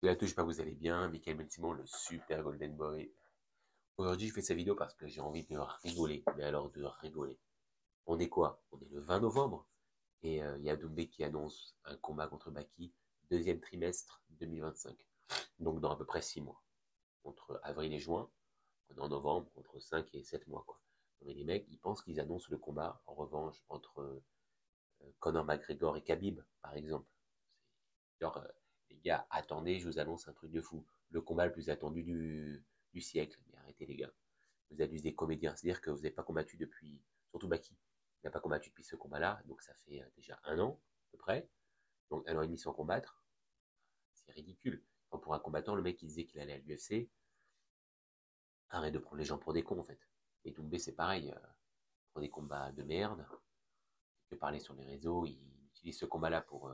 Et là, tout, j'espère que vous allez bien. Michael Ben Simon, le super Golden Boy. Aujourd'hui, je fais cette vidéo parce que j'ai envie de rigoler. Mais alors, de rigoler. On est quoi? On est le 20 novembre. Et il y a Doumbé qui annonce un combat contre Baki, deuxième trimestre 2025. Donc, dans à peu près 6 mois. Entre avril et juin. On est en novembre, entre 5 et 7 mois, quoi. Mais les mecs, ils pensent qu'ils annoncent le combat, en revanche, entre Conor McGregor et Khabib, par exemple. Genre, les gars, attendez, je vous annonce un truc de fou. Le combat le plus attendu du siècle. Mais arrêtez, les gars. Vous êtes juste des comédiens. C'est-à-dire que vous n'avez pas combattu depuis. Surtout Baki. Il n'a pas combattu depuis ce combat-là. Donc ça fait déjà 1 an, à peu près. Donc 1 an et demi sans combattre. C'est ridicule. Quand pour un combattant, le mec qui disait qu'il allait à l'UFC, arrête de prendre les gens pour des cons, en fait. Et Doumbé, c'est pareil. Pour des combats de merde. Il peut parler sur les réseaux. Il utilise ce combat-là pour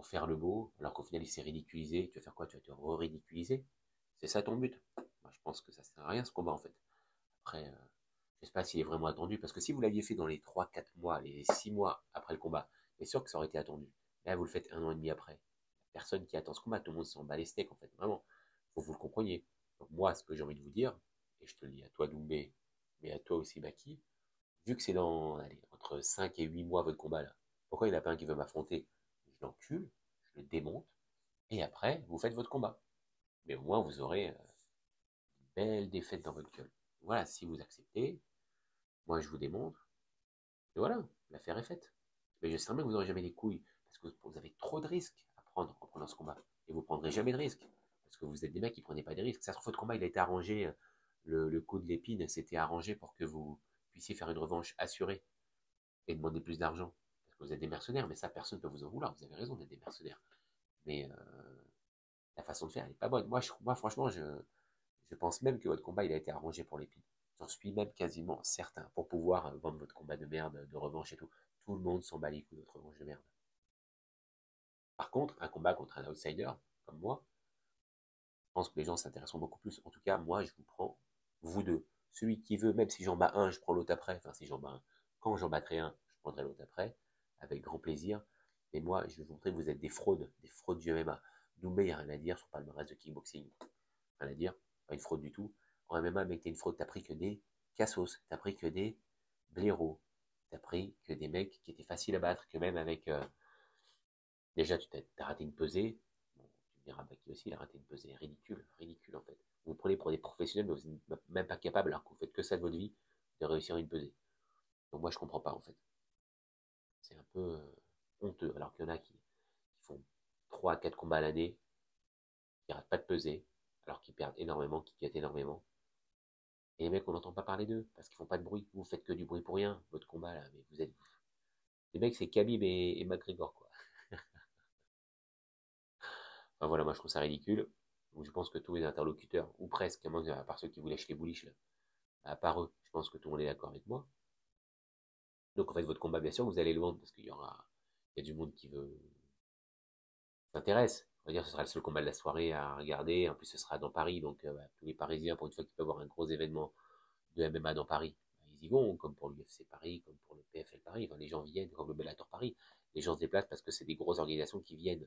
faire le beau, alors qu'au final il s'est ridiculisé. Tu vas faire quoi? Tu vas te re-ridiculiser? C'est ça ton but? Moi, je pense que ça sert à rien ce combat en fait. Après, je sais pas s'il est vraiment attendu, parce que si vous l'aviez fait dans les 3, 4 mois, les 6 mois après le combat, c'est sûr que ça aurait été attendu. Là, vous le faites 1 an et demi après. Personne qui attend ce combat, tout le monde s'en bat les steaks en fait, vraiment. Faut que vous le compreniez. Donc moi, ce que j'ai envie de vous dire, et je te le dis à toi Doumbé, mais à toi aussi Baki, vu que c'est dans, allez, entre 5 et 8 mois votre combat là, pourquoi il n'y en a pas un qui veut m'affronter? Je l'encule, je le démonte, et après, vous faites votre combat. Mais au moins, vous aurez une belle défaite dans votre gueule. Voilà, si vous acceptez, moi je vous démontre, et voilà, l'affaire est faite. Mais je sais bien que vous n'aurez jamais les couilles, parce que vous avez trop de risques à prendre en prenant ce combat. Et vous ne prendrez jamais de risques, parce que vous êtes des mecs qui ne prenaient pas des risques. Ça se trouve, votre combat, il a été arrangé, le coup de l'épine, c'était arrangé pour que vous puissiez faire une revanche assurée et demander plus d'argent. Parce que vous êtes des mercenaires, mais ça, personne ne peut vous en vouloir. Vous avez raison d'être des mercenaires. Mais la façon de faire, elle n'est pas bonne. Moi franchement, je pense même que votre combat, il a été arrangé pour l'épine. J'en suis même quasiment certain. Pour pouvoir vendre votre combat de merde, de revanche et tout. Tout le monde s'en bat les couilles de votre revanche de merde. Par contre, un combat contre un outsider, comme moi, je pense que les gens s'intéresseront beaucoup plus. En tout cas, moi, je vous prends, vous deux. Celui qui veut, même si j'en bats un, je prends l'autre après. Enfin, si j'en bats un, quand j'en battrai un, je prendrai l'autre après, avec grand plaisir. Mais moi, je vais vous montrer que vous êtes des fraudes du MMA. Doumbé, il n'y a rien à dire sur le palmarès de kickboxing. Rien à dire, pas une fraude du tout. En MMA, mec, t'es une fraude, t'as pris que des cassos, t'as pris que des blaireaux, t'as pris que des mecs qui étaient faciles à battre, que même avec. Déjà, tu as raté une pesée. Bon, tu me diras, Baki aussi, il a raté une pesée. Ridicule, ridicule en fait. Vous vous prenez pour des professionnels, mais vous n'êtes même pas capable, alors que vous faites que ça de votre vie, de réussir une pesée. Donc moi, je comprends pas en fait. C'est un peu honteux, alors qu'il y en a qui font 3 à 4 combats à l'année, qui ratent pas de pesée, alors qu'ils perdent énormément, qui quittent énormément. Et les mecs, on n'entend pas parler d'eux, parce qu'ils font pas de bruit. Vous faites que du bruit pour rien, votre combat là, mais vous êtes. Les mecs, c'est Khabib et McGregor, quoi. Enfin voilà, moi je trouve ça ridicule. Donc je pense que tous les interlocuteurs, ou presque, à part ceux qui vous lèchent les bouliches, là, à part eux, je pense que tout le monde est d'accord avec moi. Donc en fait, votre combat, bien sûr, vous allez le vendre, parce il y a du monde qui veut s'intéresse. On va dire, ce sera le seul combat de la soirée à regarder. En plus, ce sera dans Paris, donc tous les Parisiens, pour une fois qu'ils peuvent avoir un gros événement de MMA dans Paris, ils y vont, comme pour l'UFC Paris, comme pour le PFL Paris. Enfin, les gens viennent, comme le Bellator Paris. Les gens se déplacent parce que c'est des grosses organisations qui viennent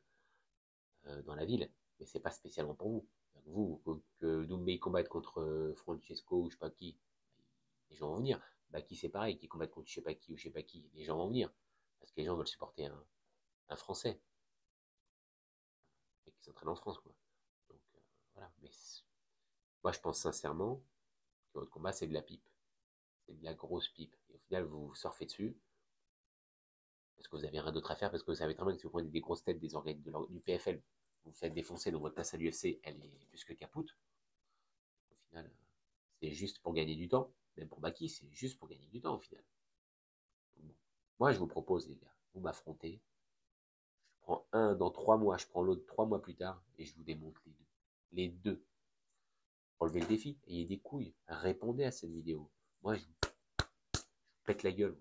dans la ville, mais c'est pas spécialement pour vous. Vous, que Doumbé combatte contre Francesco ou je sais pas qui, les gens vont venir. Baki c'est pareil, qui combatte contre je sais pas qui ou je sais pas qui, les gens vont venir. Parce que les gens veulent supporter un Français et qui s'entraîne en France, quoi. Donc voilà, mais moi je pense sincèrement que votre combat c'est de la pipe. C'est de la grosse pipe. Et au final, vous surfez dessus parce que vous avez rien d'autre à faire, parce que vous savez très bien que si vous prenez des grosses têtes des organes du PFL, vous faites défoncer, donc votre place à l'UFC, elle est plus que capoute. Au final, c'est juste pour gagner du temps. Même pour Baki, c'est juste pour gagner du temps au final. Bon. Moi, je vous propose, les gars, vous m'affrontez. Je prends un dans 3 mois, je prends l'autre 3 mois plus tard et je vous démonte les deux. Les deux. Relevez le défi, ayez des couilles, répondez à cette vidéo. Moi, je vous pète la gueule.